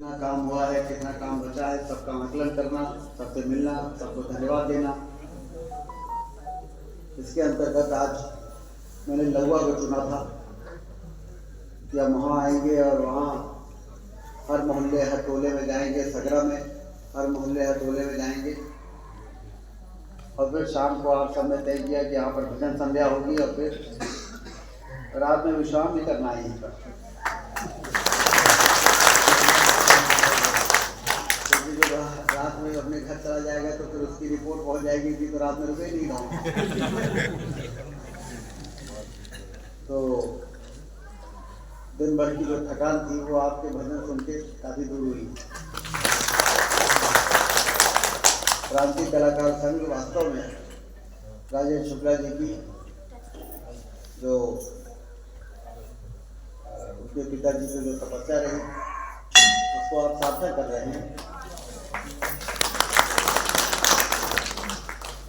कितना काम हुआ है, कितना काम बचा है, सबका आकलन करना, सबसे मिलना, सबको धन्यवाद देना। इसके अंतर्गत आज मैंने लहुआ को चुना था कि हम वहाँ आएंगे और वहाँ हर मोहल्ले हर टोले में जाएंगे, सगरा में हर मोहल्ले हर टोले में जाएंगे और फिर शाम को आप सब ने तय किया कि यहाँ पर भजन संध्या होगी और फिर रात में विश्राम भी करना है यहीं पर। रात में अपने घर चला जाएगा तो फिर उसकी रिपोर्ट पहुंच जाएगी कि तो रात में रुके नहीं रहा। तो दिन भर की जो थकान थी वो आपके भजन सुन के काफी दूर हुई। क्रांति कलाकार संघ वास्तव में राजेश शुक्ला जी की जो उसके पिताजी की जो तपस्या रही उसको आप सार्थक कर रहे हैं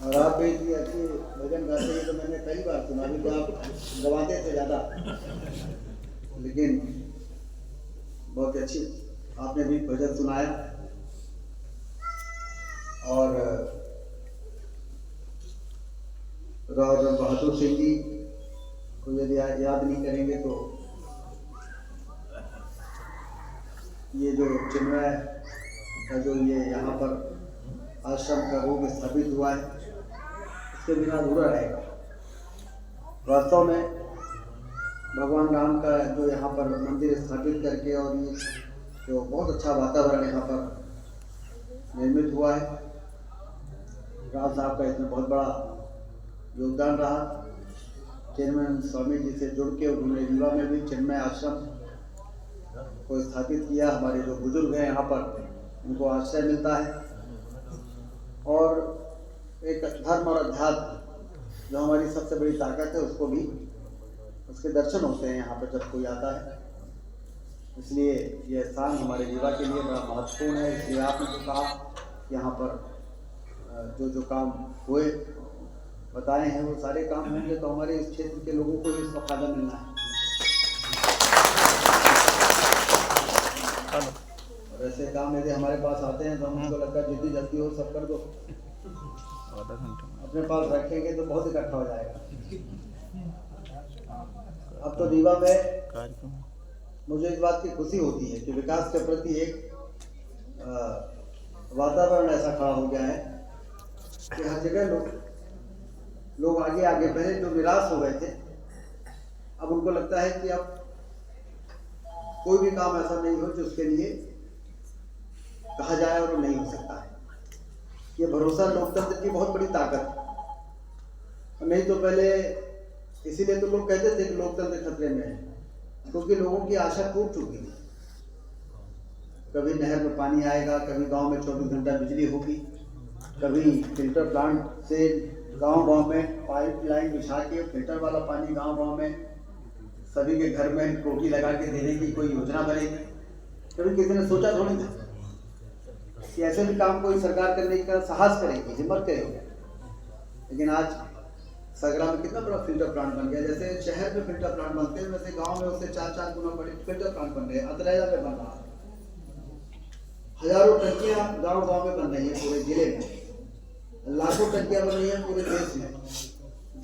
और आप भी अच्छी भजन गाते हैं। तो मैंने कई बार सुना, भी तो आप गवाते थे ज़्यादा, लेकिन बहुत अच्छी आपने भी भजन सुनाया। और राव बहादुर सिंह जी को यदि याद नहीं करेंगे तो ये जो चिन्मय का जो ये यहाँ पर आश्रम का रूप स्थापित हुआ है इसके बिना अधूरा रहेगा। वास्तव में भगवान राम का जो यहाँ पर मंदिर स्थापित करके और ये जो बहुत अच्छा वातावरण यहाँ पर निर्मित हुआ है, राम साहब का इसमें बहुत बड़ा योगदान रहा। चिन्मय स्वामी जी से जुड़ के उन्होंने रीवा में भी चिन्मय आश्रम को स्थापित किया। हमारे जो बुजुर्ग हैं यहाँ पर उनको आश्रय मिलता है और एक धर्म और अध्यात्म जो हमारी सबसे बड़ी ताकत है उसको भी उसके दर्शन होते हैं यहाँ पर जब कोई आता है। इसलिए यह स्थान हमारे रीवा के लिए बड़ा महत्वपूर्ण है। इसलिए आपने जो कहा यहाँ पर जो जो काम हुए बताए हैं वो सारे काम होंगे तो हमारे इस क्षेत्र के लोगों को भी इसका फायदा मिलना है। और ऐसे काम यदि हमारे पास आते हैं तो हमको लगता है जितनी जल्दी हो सब कर दो, अपने पास रखेंगे तो बहुत इकट्ठा हो जाएगा। अब तो रीवा में मुझे इस बात की खुशी होती है कि विकास के प्रति एक वातावरण ऐसा खड़ा हो गया है कि हर जगह लोग आगे आगे पहले जो निराश हो गए थे अब उनको लगता है कि अब कोई भी काम ऐसा नहीं हो जो उसके लिए कहा जाए और नहीं हो सकता है। ये भरोसा लोकतंत्र की बहुत बड़ी ताकत है। नहीं तो पहले इसीलिए तो लोग कहते थे कि लोकतंत्र खतरे में है, क्योंकि लोगों की आशा टूट चुकी थी। कभी नहर में पानी आएगा, कभी गांव में 24 घंटा बिजली होगी, कभी फिल्टर प्लांट से गांव में पाइपलाइन बिछा के फिल्टर वाला पानी गांव में सभी के घर में टोटी लगा के देने की कोई योजना बनेगी। कभी किसी ने सोचा थोड़ी था कि ऐसे भी काम कोई सरकार करने का साहस करेगी, हिम्मत करेगी। लेकिन आज सगरा में कितना बड़ा फिल्टर प्लांट बन गया। जैसे शहर में फिल्टर प्लांट बनते हैं वैसे गांव में उससे 4-4 गुना बड़े फिल्टर प्लांट बन रहे हैं। अतरेजा में बन रहा है, हजारों टंकियां गांव में बन रही है पूरे जिले में, लाखों टंकियां बन रही है पूरे देश में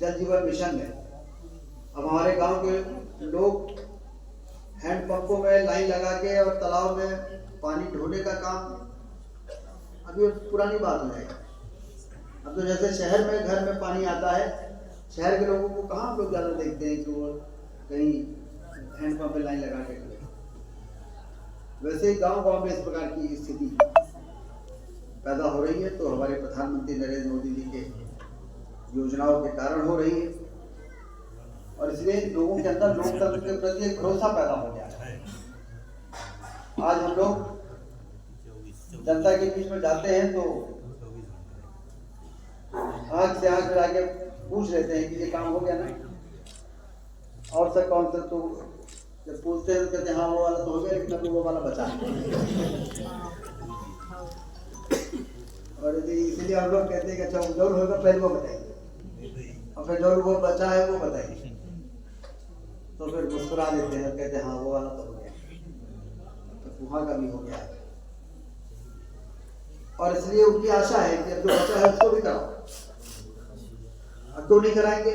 जल जीवन मिशन में। अब हमारे गांव के लोग हैंडपंपों में लाइन लगा के और तालाब में पानी ढोने का काम अभी पुरानी बात हो जाएगी। अब तो जैसे शहर में घर में पानी आता है, शहर के लोगों को कहाँ हम लोग ज़्यादा देखते हैं कि वो कहीं हैंडपंप में लाइन लगा के खड़े। वैसे ही गांव में इस प्रकार की स्थिति पैदा हो रही है तो हमारे प्रधानमंत्री नरेंद्र मोदी जी के योजनाओं के कारण हो रही है। और इसलिए लोगों के अंदर लोकतंत्र के प्रति एक भरोसा पैदा हो गया है। आज हम लोग जनता के बीच में जाते हैं तो आंख से आंख लगा के पूछ लेते हैं कि ये काम हो गया ना, और सर कौन सा, तो जब पूछते हैं तो कहते हैं हाँ वो वाला तो हो गया लेकिन अभी वो वाला बचा है। और यदि इसीलिए हम लोग कहते हैं कि अच्छा जो होगा पहले वो बताइए और फिर जो वो बचा है वो बताइए। तो फिर मुस्कुरा देते हैं, कहते हैं हाँ वो वाला तो हो गया, तो वहाँ का भी हो गया। और इसलिए उनकी आशा है कि अब जो बचा है उसको भी कराओ। अब क्यों नहीं कराएंगे?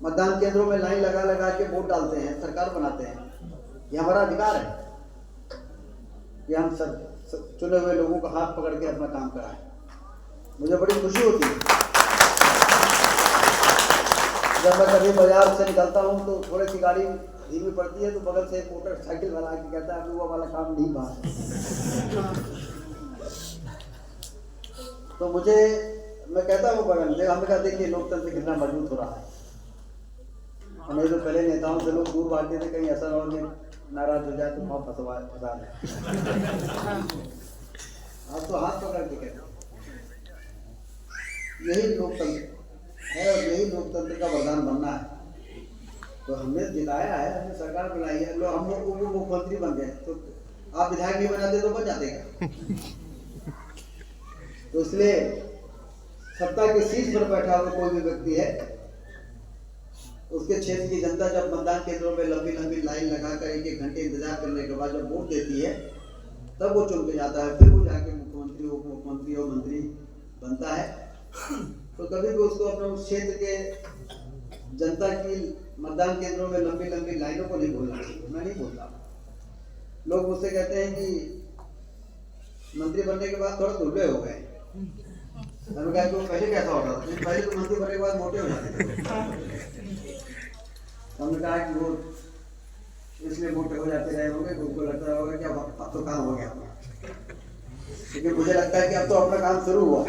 मतदान केंद्रों में लाइन लगा लगा के वोट डालते हैं, सरकार बनाते हैं, ये हमारा अधिकार है कि हम सब चुने हुए लोगों का हाथ पकड़ के अपना काम कराएं। मुझे बड़ी खुशी होती है जब मैं कभी बाजार से निकलता हूँ तो थोड़ी सी गाड़ी धीमी पड़ती है तो बगल से एक मोटरसाइकिल वाला आके कहता है वो वाला काम नहीं बात। तो मुझे, मैं कहता हूँ बगल में, हमें कहा देखिए लोकतंत्र कितना मजबूत हो रहा है। हमें जो पहले नेताओं से लोग दूर भागते थे, कहीं ऐसा ना हो नाराज हो जाए तो वहाँ फंसा दें। आप तो हाथ पकड़ के कहते हैं यही लोकतंत्र है और यही लोकतंत्र का वरदान बनना है। तो हमने जिताया है, हमने सरकार बनाई है, लोग हम लोग मुख्यमंत्री बन गए, तो आप विधायक नहीं बनाते तो बन जाते क्या? तो इसलिए सत्ता के शीर्ष पर बैठा हुआ कोई भी व्यक्ति है, उसके क्षेत्र की जनता जब मतदान केंद्रों में लंबी लंबी लाइन लगाकर एक घंटे इंतजार करने के बाद जब वोट देती है तब वो चुन के जाता है, फिर वो जाके मुख्यमंत्री, उप मुख्यमंत्री और मंत्री बनता है। तो कभी भी उसको अपने उस क्षेत्र के जनता की मतदान केंद्रों में लंबी लंबी लाइनों को नहीं भूलना चाहिए। मैं नहीं भूलता। लोग मुझसे कहते हैं कि मंत्री बनने के बाद थोड़ा दुबले हो गए। मैंने कहा तो पहले कैसा होता था? पहले तो मंत्री बनने के बाद मोटे हो जाते थे। हमने कहा कि वो इसलिए मोटे हो जाते रहे होंगे, उनको लगता होगा कि अब तो काम हो गया, क्योंकि मुझे लगता है कि अब तो अपना काम शुरू हुआ।